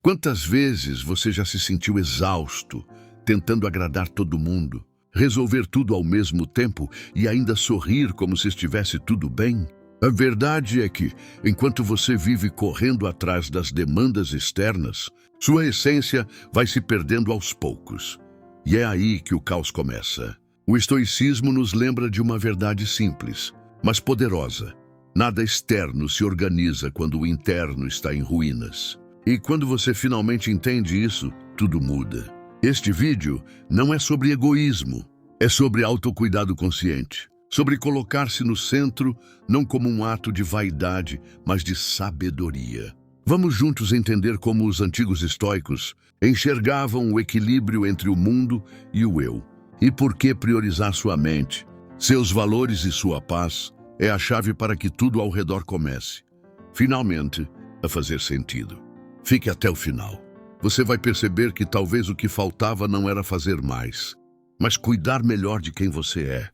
Quantas vezes você já se sentiu exausto, tentando agradar todo mundo, resolver tudo ao mesmo tempo e ainda sorrir como se estivesse tudo bem? A verdade é que, enquanto você vive correndo atrás das demandas externas, sua essência vai se perdendo aos poucos. E é aí que o caos começa. O estoicismo nos lembra de uma verdade simples, mas poderosa. Nada externo se organiza quando o interno está em ruínas. E quando você finalmente entende isso, tudo muda. Este vídeo não é sobre egoísmo, é sobre autocuidado consciente, sobre colocar-se no centro, não como um ato de vaidade, mas de sabedoria. Vamos juntos entender como os antigos estoicos enxergavam o equilíbrio entre o mundo e o eu, e por que priorizar sua mente, seus valores e sua paz é a chave para que tudo ao redor comece, finalmente, a fazer sentido. Fique até o final. Você vai perceber que talvez o que faltava não era fazer mais, mas cuidar melhor de quem você é.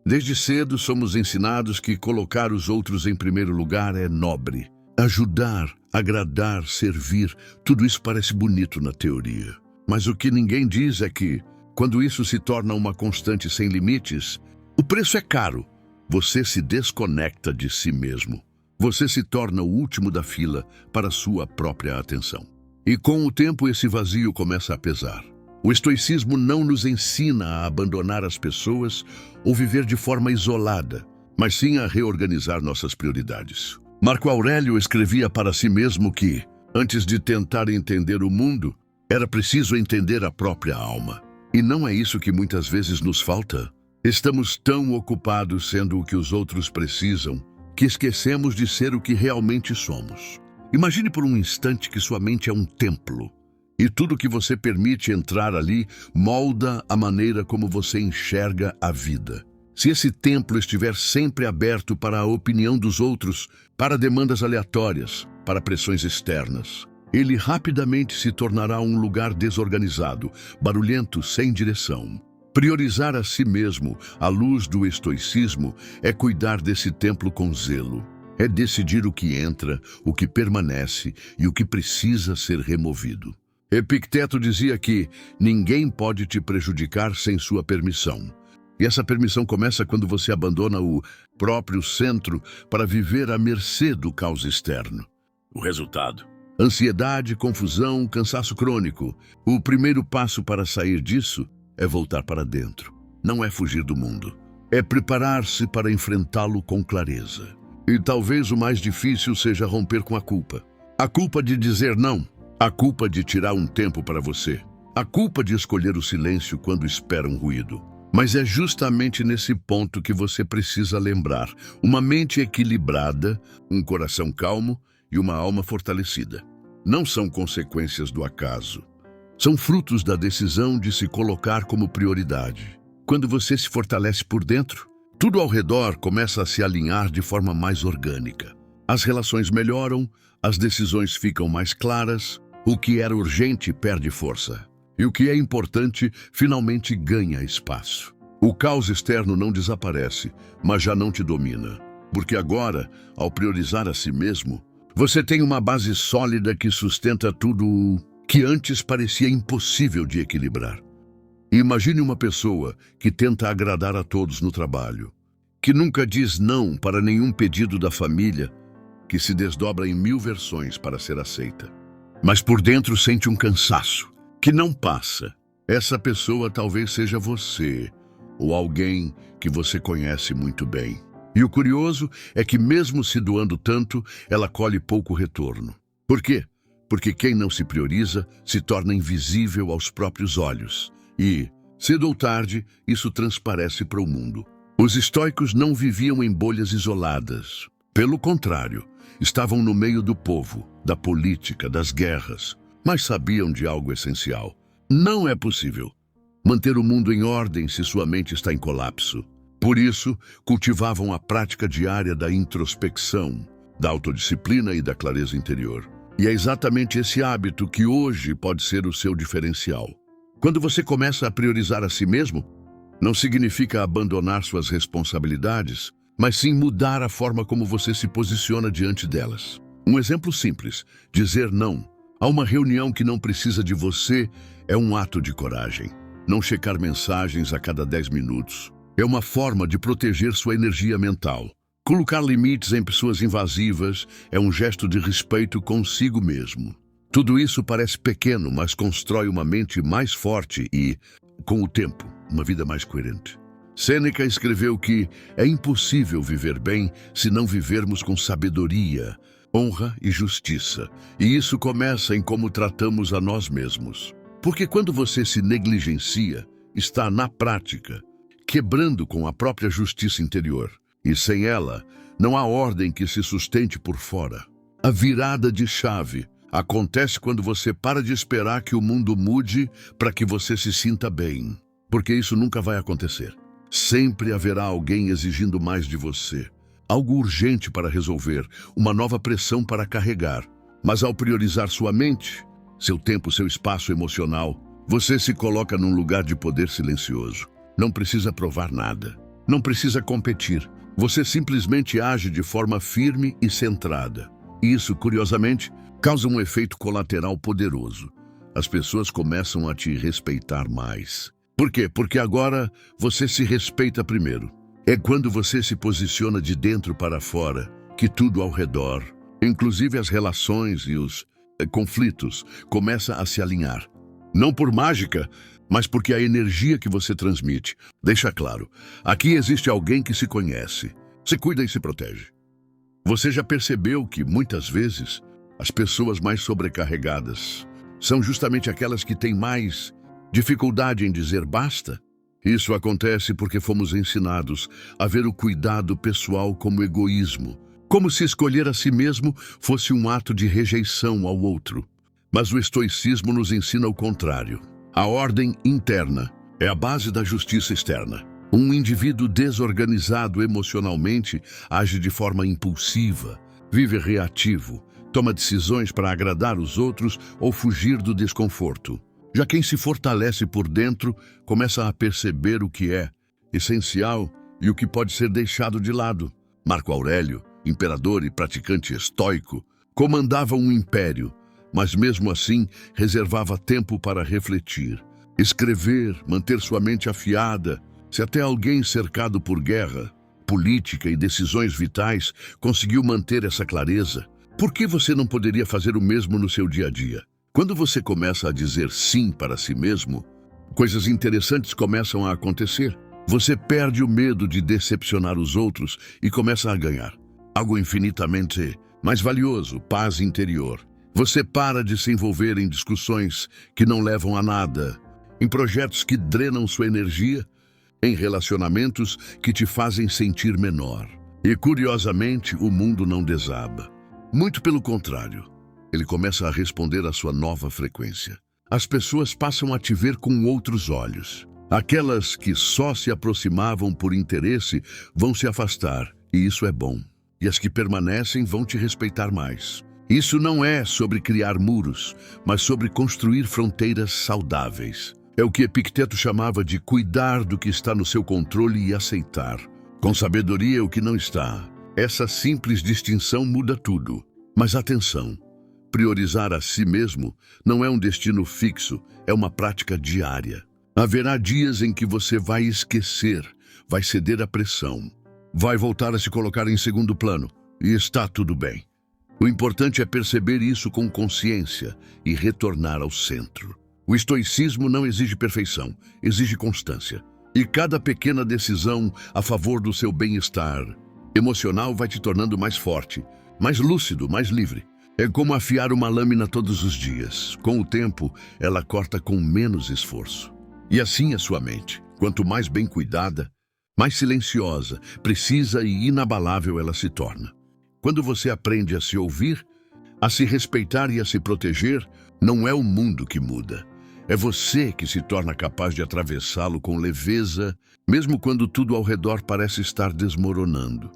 Desde cedo somos ensinados que colocar os outros em primeiro lugar é nobre. Ajudar, agradar, servir, tudo isso parece bonito na teoria. Mas o que ninguém diz é que, quando isso se torna uma constante sem limites, o preço é caro. Você se desconecta de si mesmo. Você se torna o último da fila para sua própria atenção. E com o tempo esse vazio começa a pesar. O estoicismo não nos ensina a abandonar as pessoas ou viver de forma isolada, mas sim a reorganizar nossas prioridades. Marco Aurélio escrevia para si mesmo que, antes de tentar entender o mundo, era preciso entender a própria alma. E não é isso que muitas vezes nos falta? Estamos tão ocupados sendo o que os outros precisam, que esquecemos de ser o que realmente somos. Imagine por um instante que sua mente é um templo, e tudo que você permite entrar ali molda a maneira como você enxerga a vida. Se esse templo estiver sempre aberto para a opinião dos outros, para demandas aleatórias, para pressões externas, ele rapidamente se tornará um lugar desorganizado, barulhento, sem direção. Priorizar a si mesmo, à luz do estoicismo, é cuidar desse templo com zelo. É decidir o que entra, o que permanece e o que precisa ser removido. Epicteto dizia que ninguém pode te prejudicar sem sua permissão. E essa permissão começa quando você abandona o próprio centro para viver à mercê do caos externo. O resultado? Ansiedade, confusão, cansaço crônico. O primeiro passo para sair disso é voltar para dentro. Não é fugir do mundo. É preparar-se para enfrentá-lo com clareza. E talvez o mais difícil seja romper com a culpa. A culpa de dizer não. A culpa de tirar um tempo para você. A culpa de escolher o silêncio quando espera um ruído. Mas é justamente nesse ponto que você precisa lembrar. Uma mente equilibrada, um coração calmo e uma alma fortalecida. Não são consequências do acaso. São frutos da decisão de se colocar como prioridade. Quando você se fortalece por dentro, tudo ao redor começa a se alinhar de forma mais orgânica. As relações melhoram, as decisões ficam mais claras, o que era urgente perde força. E o que é importante finalmente ganha espaço. O caos externo não desaparece, mas já não te domina. Porque agora, ao priorizar a si mesmo, você tem uma base sólida que sustenta tudo que antes parecia impossível de equilibrar. Imagine uma pessoa que tenta agradar a todos no trabalho, que nunca diz não para nenhum pedido da família, que se desdobra em 1000 versões para ser aceita. Mas por dentro sente um cansaço, que não passa. Essa pessoa talvez seja você, ou alguém que você conhece muito bem. E o curioso é que mesmo se doando tanto, ela colhe pouco retorno. Por quê? Porque quem não se prioriza se torna invisível aos próprios olhos. E, cedo ou tarde, isso transparece para o mundo. Os estoicos não viviam em bolhas isoladas. Pelo contrário, estavam no meio do povo, da política, das guerras, mas sabiam de algo essencial. Não é possível manter o mundo em ordem se sua mente está em colapso. Por isso, cultivavam a prática diária da introspecção, da autodisciplina e da clareza interior. E é exatamente esse hábito que hoje pode ser o seu diferencial. Quando você começa a priorizar a si mesmo, não significa abandonar suas responsabilidades, mas sim mudar a forma como você se posiciona diante delas. Um exemplo simples: dizer não Há uma reunião que não precisa de você, é um ato de coragem. Não checar mensagens a cada 10 minutos. É uma forma de proteger sua energia mental. Colocar limites em pessoas invasivas é um gesto de respeito consigo mesmo. Tudo isso parece pequeno, mas constrói uma mente mais forte e, com o tempo, uma vida mais coerente. Sêneca escreveu que é impossível viver bem se não vivermos com sabedoria, honra e justiça. E isso começa em como tratamos a nós mesmos. Porque quando você se negligencia, está, na prática, quebrando com a própria justiça interior. E sem ela, não há ordem que se sustente por fora. A virada de chave acontece quando você para de esperar que o mundo mude para que você se sinta bem. Porque isso nunca vai acontecer. Sempre haverá alguém exigindo mais de você. Algo urgente para resolver, uma nova pressão para carregar. Mas ao priorizar sua mente, seu tempo, seu espaço emocional, você se coloca num lugar de poder silencioso. Não precisa provar nada. Não precisa competir. Você simplesmente age de forma firme e centrada. E isso, curiosamente, causa um efeito colateral poderoso. As pessoas começam a te respeitar mais. Por quê? Porque agora você se respeita primeiro. É quando você se posiciona de dentro para fora que tudo ao redor, inclusive as relações e os conflitos, começa a se alinhar. Não por mágica, mas porque a energia que você transmite. Deixa claro, aqui existe alguém que se conhece, se cuida e se protege. Você já percebeu que, muitas vezes, as pessoas mais sobrecarregadas são justamente aquelas que têm mais dificuldade em dizer basta? Isso acontece porque fomos ensinados a ver o cuidado pessoal como egoísmo, como se escolher a si mesmo fosse um ato de rejeição ao outro. Mas o estoicismo nos ensina o contrário. A ordem interna é a base da justiça externa. Um indivíduo desorganizado emocionalmente age de forma impulsiva, vive reativo, toma decisões para agradar os outros ou fugir do desconforto. Já quem se fortalece por dentro começa a perceber o que é essencial e o que pode ser deixado de lado. Marco Aurélio, imperador e praticante estoico, comandava um império, mas mesmo assim reservava tempo para refletir, escrever, manter sua mente afiada. Se até alguém cercado por guerra, política e decisões vitais conseguiu manter essa clareza, por que você não poderia fazer o mesmo no seu dia a dia? Quando você começa a dizer sim para si mesmo, coisas interessantes começam a acontecer. Você perde o medo de decepcionar os outros e começa a ganhar algo infinitamente mais valioso, paz interior. Você para de se envolver em discussões que não levam a nada, em projetos que drenam sua energia, em relacionamentos que te fazem sentir menor. E, curiosamente, o mundo não desaba. Muito pelo contrário. Ele começa a responder à sua nova frequência. As pessoas passam a te ver com outros olhos. Aquelas que só se aproximavam por interesse vão se afastar, e isso é bom. E as que permanecem vão te respeitar mais. Isso não é sobre criar muros, mas sobre construir fronteiras saudáveis. É o que Epicteto chamava de cuidar do que está no seu controle e aceitar, com sabedoria, o que não está. Essa simples distinção muda tudo. Mas atenção! Priorizar a si mesmo não é um destino fixo, é uma prática diária. Haverá dias em que você vai esquecer, vai ceder à pressão, vai voltar a se colocar em segundo plano, e está tudo bem. O importante é perceber isso com consciência e retornar ao centro. O estoicismo não exige perfeição, exige constância. E cada pequena decisão a favor do seu bem-estar emocional vai te tornando mais forte, mais lúcido, mais livre. É como afiar uma lâmina todos os dias. Com o tempo, ela corta com menos esforço. E assim é sua mente. Quanto mais bem cuidada, mais silenciosa, precisa e inabalável ela se torna. Quando você aprende a se ouvir, a se respeitar e a se proteger, não é o mundo que muda. É você que se torna capaz de atravessá-lo com leveza, mesmo quando tudo ao redor parece estar desmoronando.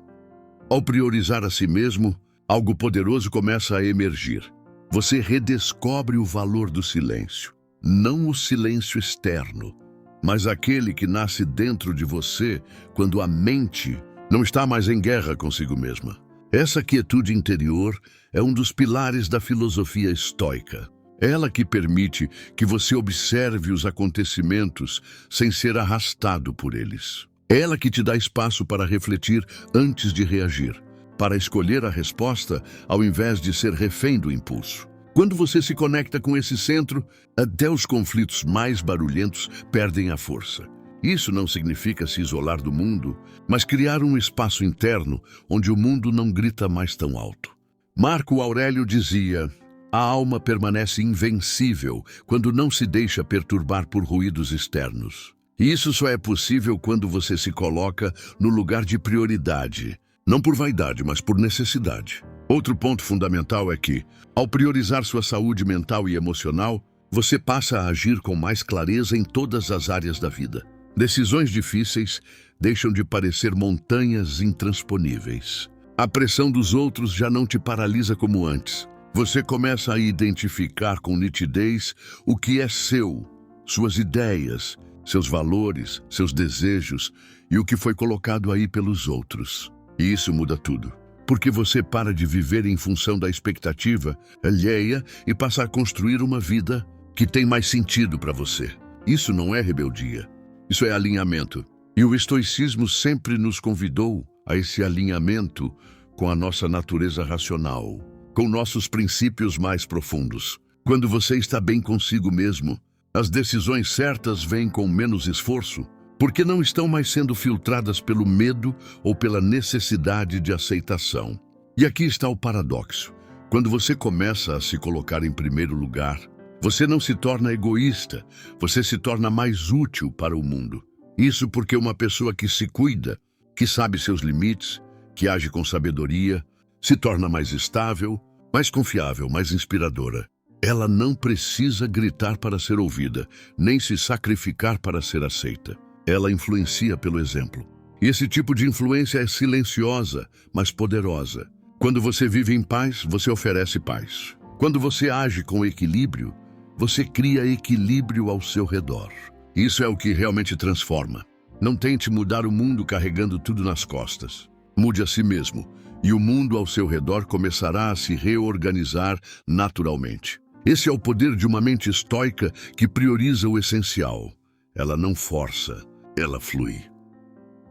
Ao priorizar a si mesmo, algo poderoso começa a emergir. Você redescobre o valor do silêncio. Não o silêncio externo, mas aquele que nasce dentro de você quando a mente não está mais em guerra consigo mesma. Essa quietude interior é um dos pilares da filosofia estoica. É ela que permite que você observe os acontecimentos sem ser arrastado por eles. É ela que te dá espaço para refletir antes de reagir, para escolher a resposta ao invés de ser refém do impulso. Quando você se conecta com esse centro, até os conflitos mais barulhentos perdem a força. Isso não significa se isolar do mundo, mas criar um espaço interno onde o mundo não grita mais tão alto. Marco Aurélio dizia: a alma permanece invencível quando não se deixa perturbar por ruídos externos. E isso só é possível quando você se coloca no lugar de prioridade, não por vaidade, mas por necessidade. Outro ponto fundamental é que, ao priorizar sua saúde mental e emocional, você passa a agir com mais clareza em todas as áreas da vida. Decisões difíceis deixam de parecer montanhas intransponíveis. A pressão dos outros já não te paralisa como antes. Você começa a identificar com nitidez o que é seu, suas ideias, seus valores, seus desejos e o que foi colocado aí pelos outros. E isso muda tudo, porque você para de viver em função da expectativa alheia e passa a construir uma vida que tem mais sentido para você. Isso não é rebeldia, isso é alinhamento. E o estoicismo sempre nos convidou a esse alinhamento com a nossa natureza racional, com nossos princípios mais profundos. Quando você está bem consigo mesmo, as decisões certas vêm com menos esforço, porque não estão mais sendo filtradas pelo medo ou pela necessidade de aceitação. E aqui está o paradoxo. Quando você começa a se colocar em primeiro lugar, você não se torna egoísta, você se torna mais útil para o mundo. Isso porque uma pessoa que se cuida, que sabe seus limites, que age com sabedoria, se torna mais estável, mais confiável, mais inspiradora. Ela não precisa gritar para ser ouvida, nem se sacrificar para ser aceita. Ela influencia pelo exemplo. E esse tipo de influência é silenciosa, mas poderosa. Quando você vive em paz, você oferece paz. Quando você age com equilíbrio, você cria equilíbrio ao seu redor. Isso é o que realmente transforma. Não tente mudar o mundo carregando tudo nas costas. Mude a si mesmo. E o mundo ao seu redor começará a se reorganizar naturalmente. Esse é o poder de uma mente estoica que prioriza o essencial. Ela não força, ela flui.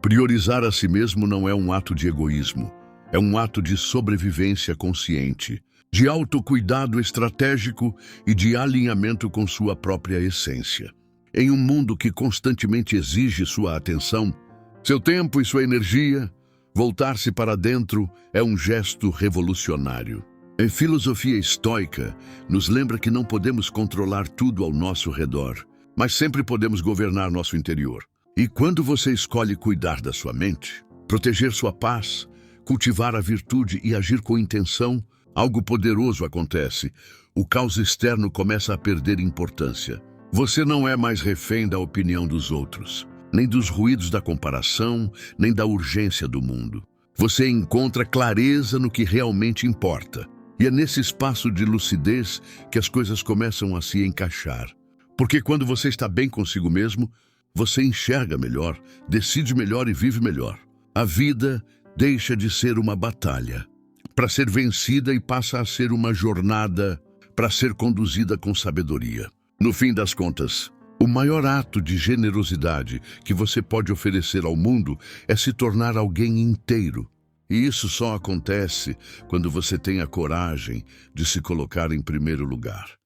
Priorizar a si mesmo não é um ato de egoísmo, é um ato de sobrevivência consciente, de autocuidado estratégico e de alinhamento com sua própria essência. Em um mundo que constantemente exige sua atenção, seu tempo e sua energia, voltar-se para dentro é um gesto revolucionário. A filosofia estoica nos lembra que não podemos controlar tudo ao nosso redor, mas sempre podemos governar nosso interior. E quando você escolhe cuidar da sua mente, proteger sua paz, cultivar a virtude e agir com intenção, algo poderoso acontece. O caos externo começa a perder importância. Você não é mais refém da opinião dos outros, nem dos ruídos da comparação, nem da urgência do mundo. Você encontra clareza no que realmente importa. E é nesse espaço de lucidez que as coisas começam a se encaixar. Porque quando você está bem consigo mesmo, você enxerga melhor, decide melhor e vive melhor. A vida deixa de ser uma batalha para ser vencida e passa a ser uma jornada para ser conduzida com sabedoria. No fim das contas, o maior ato de generosidade que você pode oferecer ao mundo é se tornar alguém inteiro. E isso só acontece quando você tem a coragem de se colocar em primeiro lugar.